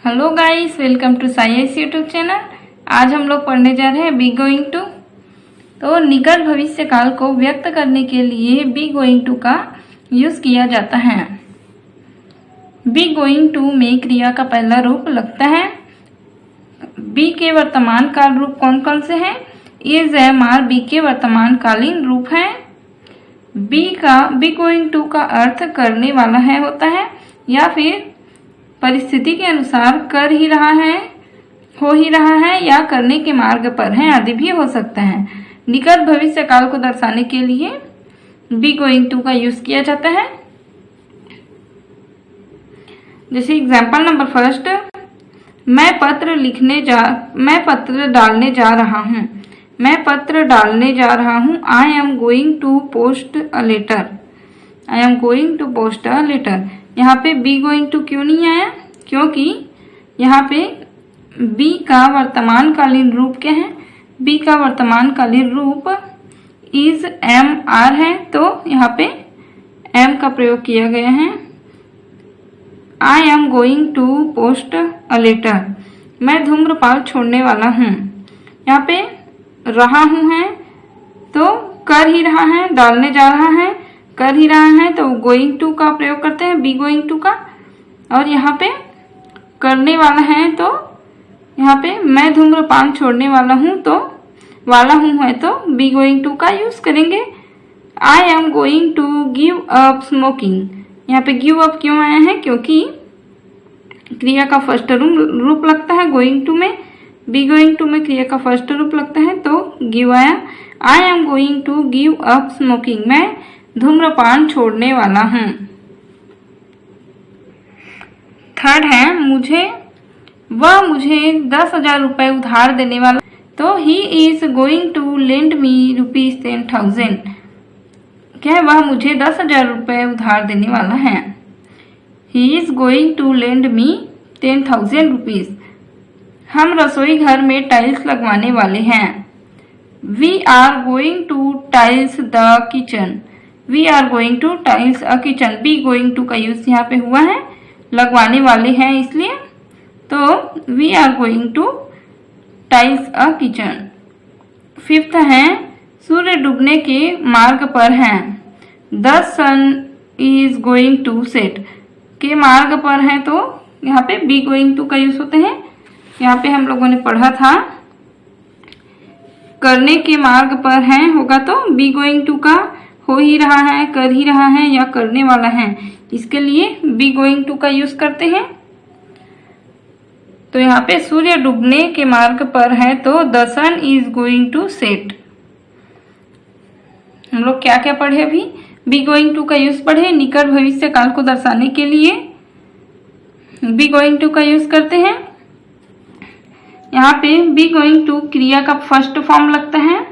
Hello guys, welcome to science YouTube channel. आज हम लोग पढ़ने जा रहे हैं बी गोइंग टू। तो निकट भविष्य काल को व्यक्त करने के लिए बी गोइंग टू का यूज किया जाता है। बी गोइंग टू में क्रिया का पहला रूप लगता है। बी के वर्तमान काल रूप कौन कौन से हैं? इज, एम, आर बी के वर्तमान कालीन रूप हैं। बी गोइंग टू का अर्थ करने वाला है होता है, या फिर परिस्थिति के अनुसार कर ही रहा है, हो ही रहा है, या करने के मार्ग पर है आदि भी हो सकता है। निकट भविष्य काल को दर्शाने के लिए बी गोइंग टू का यूज किया जाता है। जैसे एग्जाम्पल नंबर फर्स्ट, मैं पत्र डालने जा रहा हूँ। मैं पत्र डालने जा रहा हूँ। I am going to post a letter. I am going to post a letter. यहाँ पे बी गोइंग टू क्यों नहीं आया? क्योंकि यहाँ पे बी का वर्तमान कालीन रूप क्या है? बी का वर्तमान कालीन रूप इज, एम, आर है, तो यहाँ पे एम का प्रयोग किया गया है। I am going to post a letter. मैं धूम्रपान छोड़ने वाला हूँ। यहाँ पे रहा हूँ है तो कर ही रहा है, डालने जा रहा है, कर ही रहा है, तो गोइंग टू का प्रयोग करते हैं बी गोइंग टू का। और यहाँ पे करने वाला है, तो यहाँ पे मैं धूम्रपान छोड़ने वाला हूँ, तो वाला हूँ है तो बी गोइंग टू का यूज करेंगे। I am going to give up smoking. यहाँ पे गिव अप क्यों आया है? क्योंकि क्रिया का फर्स्ट रूप लगता है गोइंग टू में। बी गोइंग टू में क्रिया का फर्स्ट रूप लगता है तो गिव आया। I am going to give up smoking. मैं धूम्रपान छोड़ने वाला हूँ। थर्ड है वह मुझे 10,000 रुपए उधार देने वाला, तो he is going to lend me ₹10,000। क्या है? वह मुझे 10,000 रुपए उधार देने वाला है। He is going to lend me 10,000 rupees. हम रसोई घर में टाइल्स लगवाने वाले हैं। We are going to tiles the kitchen. We are going to tiles a kitchen. Be going to का यूज यहाँ पे हुआ है, लगवाने वाले हैं इसलिए, तो we are going to tiles a kitchen. Fifth है सूर्य डूबने के मार्ग पर है। The sun is going to set. के मार्ग पर है तो यहाँ पे बी गोइंग टू का यूज होते हैं। यहाँ पे हम लोगों ने पढ़ा था करने के मार्ग पर है होगा तो बी गोइंग टू का हो ही रहा है, कर ही रहा है, या करने वाला है, इसके लिए बी गोइंग टू का यूज करते हैं। तो यहाँ पे सूर्य डूबने के मार्ग पर है तो the sun is going to set. हम लोग क्या क्या पढ़े अभी? बी गोइंग टू का यूज पढ़े। निकट भविष्य काल को दर्शाने के लिए बी गोइंग टू का यूज करते हैं। यहाँ पे बी गोइंग टू क्रिया का फर्स्ट फॉर्म लगता है,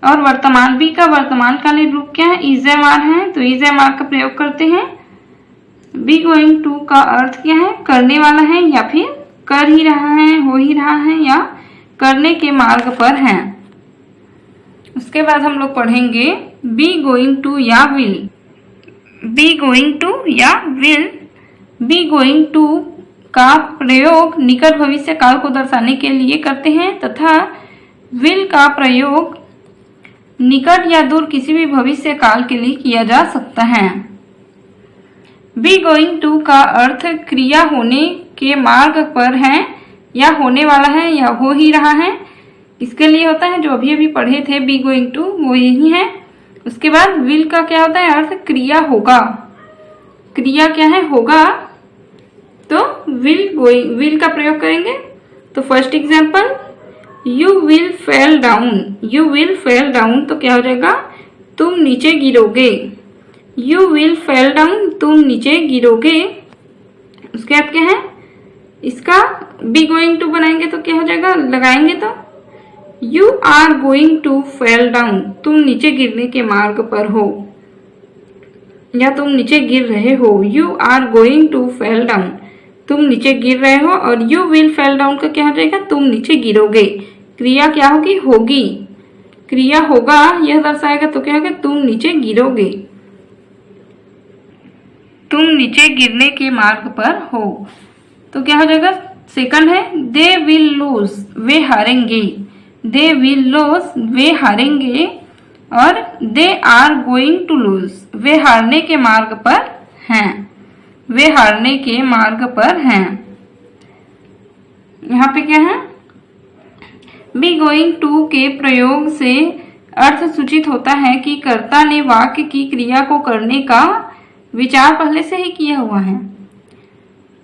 और वर्तमान बी का वर्तमान कालीन रूप क्या है? इज, एम, आर है, तो इज, एम, आर का प्रयोग करते हैं। बी गोइंग टू का अर्थ क्या है? करने वाला है, या फिर कर ही रहा है, हो ही रहा है, या करने के मार्ग पर है। उसके बाद हम लोग पढ़ेंगे बी गोइंग टू या विल। बी गोइंग टू या विल। बी गोइंग टू का प्रयोग निकट भविष्य काल को दर्शाने के लिए करते हैं, तथा विल का प्रयोग निकट या दूर किसी भी भविष्य काल के लिए किया जा सकता है। बी गोइंग टू का अर्थ क्रिया होने के मार्ग पर है, या होने वाला है, या हो ही रहा है, इसके लिए होता है। जो अभी अभी पढ़े थे बी गोइंग टू वो यही है। उसके बाद विल का क्या होता है? अर्थ क्रिया होगा। क्रिया क्या है? होगा, तो विल का प्रयोग करेंगे। तो first example, you will fell down. You will fell down तो क्या हो जाएगा? तुम नीचे गिरोगे। यू विल फेल डाउन, तुम नीचे गिरोगे। उसके बाद क्या है? इसका बी गोइंग टू बनाएंगे तो क्या हो जाएगा? लगाएंगे तो you are going to fell down. तुम नीचे गिरने के मार्ग पर हो, या तुम नीचे गिर रहे हो। You are going to fell down, तुम नीचे गिर रहे हो। और यू विल फेल डाउन का क्या हो जाएगा? तुम नीचे गिरोगे। क्रिया क्या होगी? होगी। क्रिया होगा यह दर्शाएगा तो क्या होगा? तुम नीचे गिरोगे। तुम नीचे गिरने के मार्ग पर हो, तो क्या हो जाएगा? सेकंड है दे विल लूज, वे हारेंगे, दे विल लूज वे हारेंगे, और they are going to lose, वे हारने के मार्ग पर हैं, वे हारने के मार्ग पर हैं। यहाँ पे क्या है, बी गोइंग टू के प्रयोग से अर्थ सूचित होता है कि कर्ता ने वाक्य की क्रिया को करने का विचार पहले से ही किया हुआ है।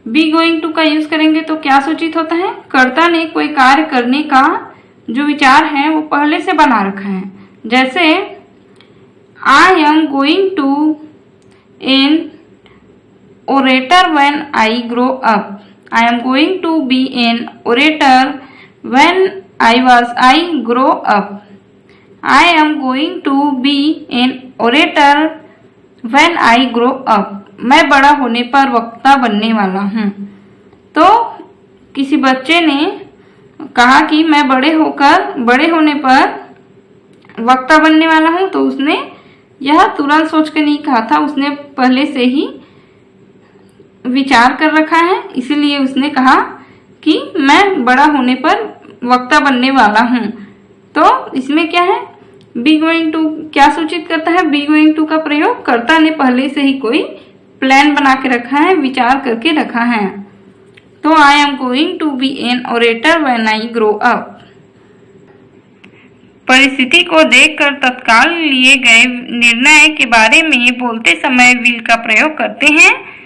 बी गोइंग टू का यूज करेंगे तो क्या सूचित होता है, कर्ता ने कोई कार्य करने का जो विचार है वो पहले से बना रखा है। जैसे I am going to an orator when I grow up, I am going to be an orator when I grow up. I am going to be an orator when I grow up. मैं बड़ा होने पर वक्ता बनने वाला हूँ। तो किसी बच्चे ने कहा कि मैं बड़े होने पर वक्ता बनने वाला हूँ, तो उसने यह तुरंत सोच के नहीं कहा था, उसने पहले से ही विचार कर रखा है, इसीलिए उसने कहा कि मैं बड़ा होने पर वक्ता बनने वाला हूँ। तो इसमें क्या है, बी गोइंग टू क्या सूचित करता है, बी गोइंग टू का प्रयोग कर्ता ने पहले से ही कोई प्लान बना के रखा है, विचार करके रखा है। तो I am going to be an orator when I grow up. परिस्थिति को देखकर तत्काल लिए गए निर्णय के बारे में बोलते समय विल का प्रयोग करते हैं।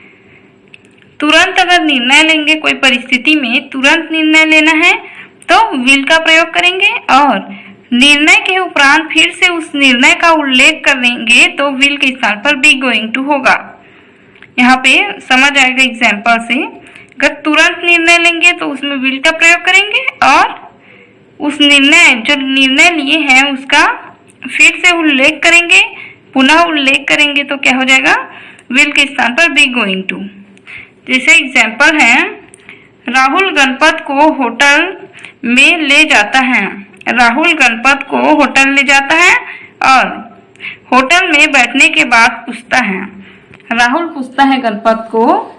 तुरंत अगर निर्णय लेंगे, कोई परिस्थिति में तुरंत निर्णय लेना है तो विल का प्रयोग करेंगे, और निर्णय के उपरांत फिर से उस निर्णय का उल्लेख करेंगे तो विल के स्थान पर बी गोइंग टू होगा। यहाँ पे समझ आएगा एग्जाम्पल से, अगर तुरंत निर्णय लेंगे तो उसमें विल का प्रयोग करेंगे, और उस जो निर्णय लिए हैं उसका फिर से उल्लेख करेंगे, पुनः उल्लेख करेंगे, तो क्या हो जाएगा, विल के स्थान पर बी गोइंग टू। जैसे एग्जाम्पल है, राहुल गणपत को होटल में ले जाता है, राहुल गणपत को होटल ले जाता है और होटल में बैठने के बाद पूछता है, राहुल पूछता है गणपत को,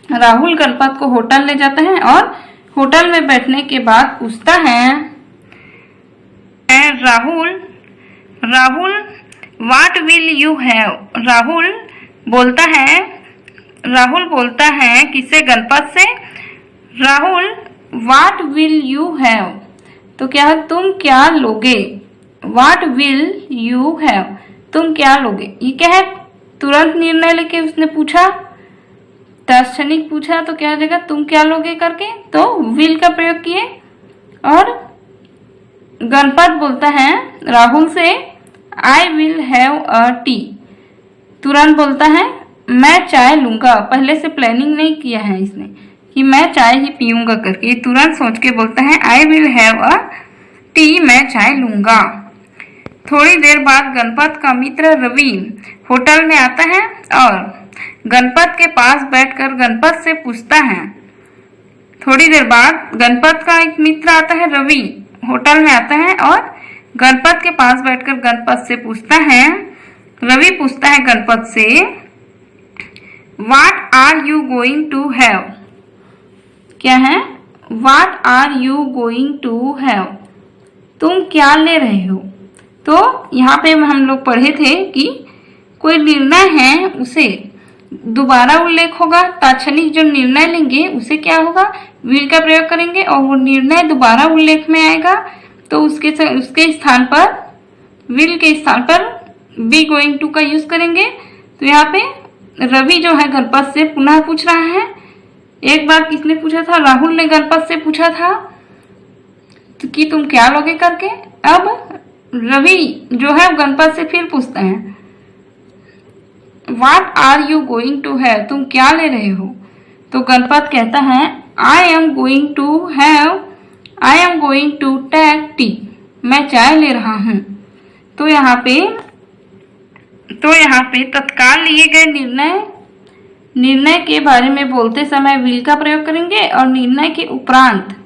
राहुल गणपत को होटल ले जाता है और होटल में बैठने के बाद पूछता है Rahul what will you have, Rahul बोलता है किससे, गणपत से, Rahul what will you have, तो क्या है, तुम क्या लोगे, व्हाट विल यू हैव, तुम क्या लोगे। ये क्या है, तुरंत निर्णय लेके उसने पूछा, तत्क्षणिक पूछा, तो क्या हो जाएगा, तुम क्या लोगे करके, तो विल का प्रयोग किए। और गणपत बोलता है राहुल से I will have a T, तुरंत बोलता है मैं चाय लूंगा, पहले से प्लानिंग नहीं किया है इसने कि मैं चाय ही पीऊंगा करके, ये तुरंत सोच के बोलता है I will have a T, मैं चाय लूंगा। थोड़ी देर बाद गणपत का मित्र रवि होटल में आता है और गणपत के पास बैठकर गणपत से पूछता है, थोड़ी देर बाद गणपत का एक मित्र आता है, रवि होटल में आता है और गणपत के पास बैठकर गणपत से पूछता है, रवि पूछता है गणपत से what are you going to have, क्या है, what are you going to have, तुम क्या ले रहे हो। तो यहाँ पे हम लोग पढ़े थे कि कोई निर्णय है उसे दोबारा उल्लेख होगा, तात्क्षणिक जो निर्णय लेंगे उसे क्या होगा, विल का प्रयोग करेंगे, और वो निर्णय दोबारा उल्लेख में आएगा तो उसके स्थान पर, विल के स्थान पर बी गोइंग टू का यूज करेंगे। तो यहाँ पे रवि जो है गणपत से पुनः पूछ रहा है, एक बार किसने पूछा था, राहुल ने गणपत से पूछा था तो कि तुम क्या लोगे करके, अब रवि जो है गणपत से फिर पूछता है what are you going to have, तुम क्या ले रहे हो। तो गणपत कहता है I am going to take tea, मैं चाय ले रहा हूँ। तो यहाँ पे तत्काल लिए गए निर्णय के बारे में बोलते समय विल का प्रयोग करेंगे, और निर्णय के उपरांत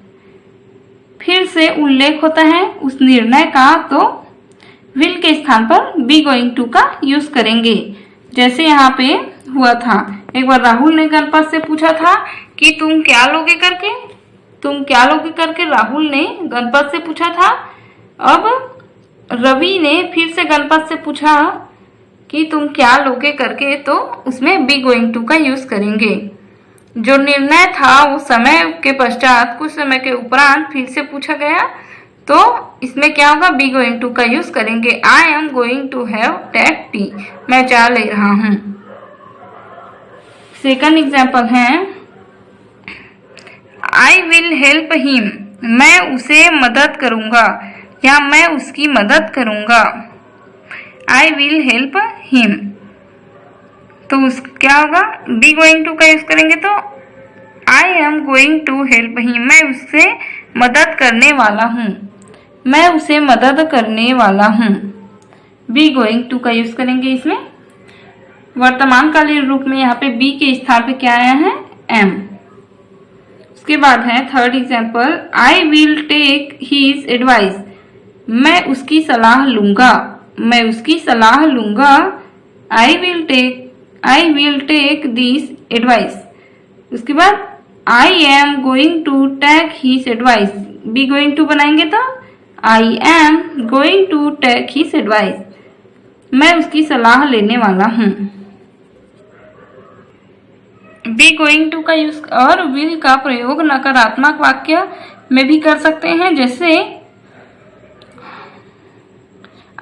फिर से उल्लेख होता है उस निर्णय का, तो विल के स्थान पर बी गोइंग टू का यूज करेंगे। जैसे यहाँ पे हुआ था, एक बार राहुल ने गणपत से पूछा था कि तुम क्या लोगे करके, तुम क्या लोगे करके राहुल ने गणपत से पूछा था। अब रवि ने फिर से गणपत से पूछा कि तुम क्या लोगे करके, तो उसमें बी गोइंग टू का यूज करेंगे। जो निर्णय था वो समय के पश्चात कुछ समय के उपरांत फिर से पूछा गया, तो इसमें क्या होगा, बी गोइंग टू का यूज करेंगे। I am going to have take tea, मैं चाय ले रहा हूं। सेकंड एग्जाम्पल है आई विल हेल्प हिम, मैं उसे मदद करूंगा या मैं उसकी मदद करूंगा। आई विल हेल्प हिम, तो क्या होगा, बी गोइंग टू का यूज करेंगे तो I am going to help him, मैं उससे मदद करने वाला हूँ, मैं उसे मदद करने वाला हूँ। बी गोइंग टू का यूज करेंगे इसमें। वर्तमान कालीन रूप में यहाँ पे बी के स्थान पे क्या आया है, एम। उसके बाद है third example, I will take his advice, मैं उसकी सलाह लूंगा, मैं उसकी सलाह लूंगा। I will take this advice. उसके बाद I am going to take his advice, be going to बनाएंगे तो I am going to take his advice, मैं उसकी सलाह लेने वाला हूँ। बी गोइंग टू का यूज और विल का प्रयोग नकारात्मक वाक्य में भी कर सकते हैं, जैसे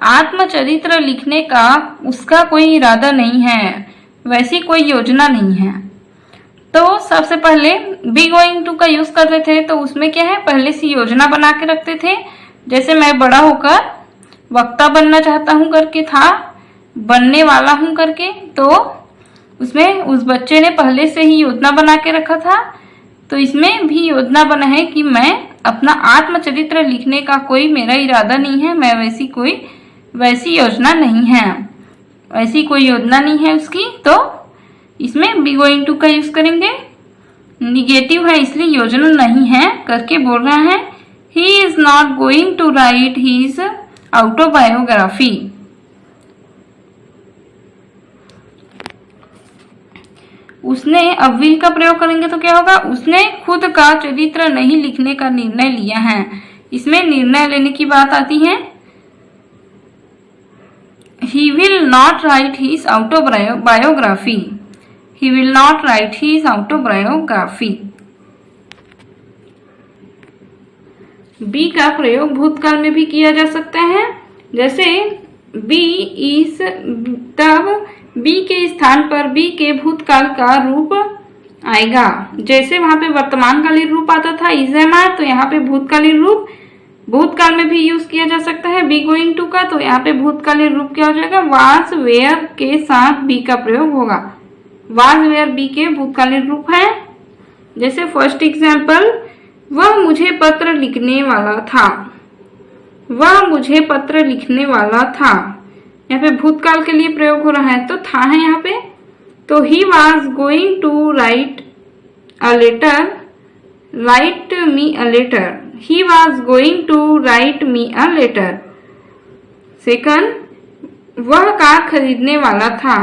आत्मचरित्र लिखने का उसका कोई इरादा नहीं है, वैसी कोई योजना नहीं है। तो सबसे पहले बी गोइंग टू का यूज करते थे तो उसमें क्या है, पहले से योजना बना के रखते थे। जैसे मैं बड़ा होकर वक्ता बनना चाहता हूं करके था, बनने वाला हूं करके, तो उसमें उस बच्चे ने पहले से ही योजना बना के रखा था। तो इसमें भी योजना बना है कि मैं अपना आत्मचरित्र लिखने का कोई मेरा इरादा नहीं है, मैं वैसी योजना नहीं है, ऐसी कोई योजना नहीं है उसकी, तो इसमें बी गोइंग टू का यूज करेंगे। निगेटिव है इसलिए योजना नहीं है करके बोल रहा है। He is not going to write his autobiography, उसने, अब विल का प्रयोग करेंगे तो क्या होगा, उसने खुद का चरित्र नहीं लिखने का निर्णय लिया है। इसमें निर्णय लेने की बात आती है। He will not write his autobiography. He will not write his autobiography. Be का प्रयोग भूतकाल में भी किया जा सकता है, जैसे बी इज, तब बी के स्थान पर बी के भूतकाल का रूप आएगा। जैसे वहां पे वर्तमानकालीन रूप आता था इज एम आर, तो यहाँ पे भूतकालीन रूप भूतकाल में भी यूज किया जा सकता है बी गोइंग टू का। तो यहाँ पे भूतकालीन रूप क्या हो जाएगा, वाज वेयर के साथ बी का प्रयोग होगा। वाज वेयर बी के भूतकालीन रूप है। जैसे फर्स्ट एग्जाम्पल, वह मुझे पत्र लिखने वाला था, वह मुझे पत्र लिखने वाला था। यहाँ पे भूतकाल के लिए प्रयोग हो रहा है तो था है यहाँ पे। तो he was going to write a letter, write me a letter, he was going to write me a letter। Second, वह कार खरीदने वाला था,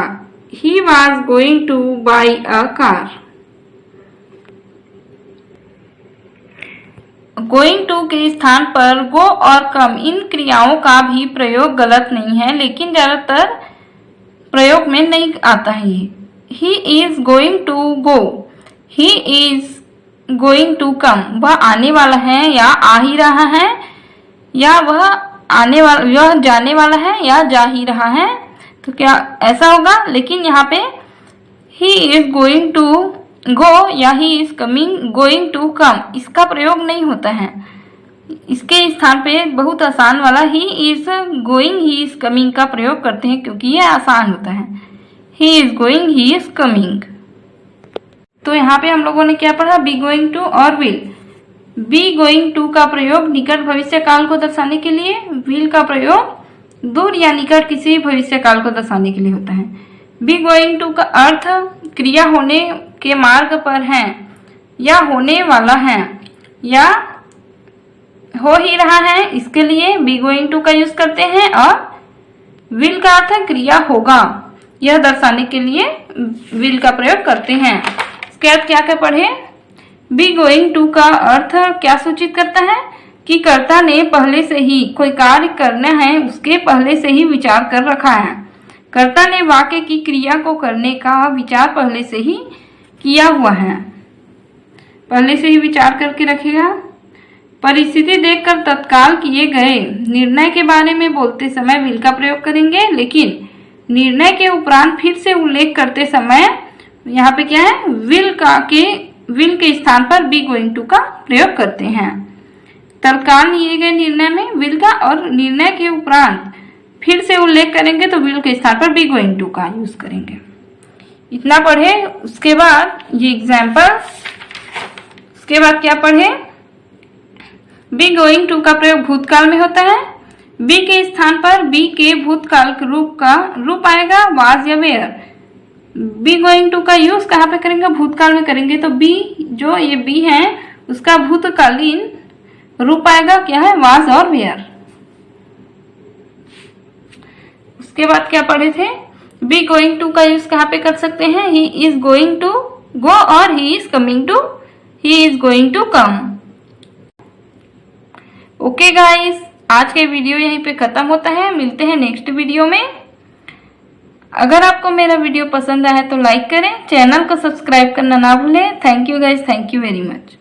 he was going to buy a car। Going to के स्थान पर गो और कम इन क्रियाओं का भी प्रयोग गलत नहीं है, लेकिन ज्यादातर प्रयोग में नहीं आता है ये। He is going to go, he is going to come, वह आने वाला है या आ ही रहा है, या वह आने वाला, यह जाने वाला है या जा ही रहा है, तो क्या ऐसा होगा। लेकिन यहाँ पे ही इज गोइंग टू गो या ही इज कमिंग गोइंग टू कम, इसका प्रयोग नहीं होता है। इसके स्थान पे बहुत आसान वाला ही is going he is coming का प्रयोग करते हैं, क्योंकि ये आसान होता है। He is going he is coming. तो यहाँ पे हम लोगों ने क्या पढ़ा, बी गोइंग टू और विल। बी गोइंग टू का प्रयोग निकट भविष्य काल को दर्शाने के लिए, विल का प्रयोग दूर या निकट किसी भविष्य काल को दर्शाने के लिए होता है। बी गोइंग टू का अर्थ क्रिया होने के मार्ग पर है, या होने वाला है, या हो ही रहा है, इसके लिए बी गोइंग टू का यूज करते हैं। और विल का अर्थ क्रिया होगा, यह दर्शाने के लिए विल का प्रयोग करते हैं। इसके अर्थ क्या क्या पढ़े, बी गोइंग टू का अर्थ क्या सूचित करता है कि कर्ता ने पहले से ही कोई कार्य करना है, उसके पहले से ही विचार कर रखा है। कर्ता ने वाक्य की क्रिया को करने का विचार पहले से ही किया हुआ है, पहले से ही विचार करके रखेगा। परिस्थिति देखकर तत्काल किए गए निर्णय के बारे में बोलते समय विल का प्रयोग करेंगे, लेकिन निर्णय के उपरांत फिर से उल्लेख करते समय यहाँ पे क्या है, विल के स्थान पर बी गोइंग टू का प्रयोग करते हैं। तत्काल लिए गए निर्णय में विल का, और निर्णय के उपरांत फिर से उल्लेख करेंगे तो विल के स्थान पर बी गोइंग टू का यूज करेंगे। इतना पढ़े। उसके बाद ये एग्जाम्पल, उसके बाद क्या पढ़े, बी गोइंग टू का प्रयोग भूतकाल में होता है। बी के स्थान पर बी के भूतकाल के रूप आएगा वाज या वेयर। बी गोइंग टू का यूज कहाँ पे करेंगे, भूतकाल में करेंगे। तो बी, जो ये बी है उसका भूतकालीन रूप आएगा क्या है, वाज और वेयर। उसके बाद क्या पढ़े थे, बी गोइंग टू का यूज कहाँ पे कर सकते हैं, he is going to go और he is coming to, he is going to come. Okay guys, आज के वीडियो यहीं पे खत्म होता है। मिलते हैं नेक्स्ट वीडियो में। अगर आपको मेरा वीडियो पसंद आया तो लाइक करें, चैनल को सब्सक्राइब करना ना भूलें। Thank you guys, thank you very much.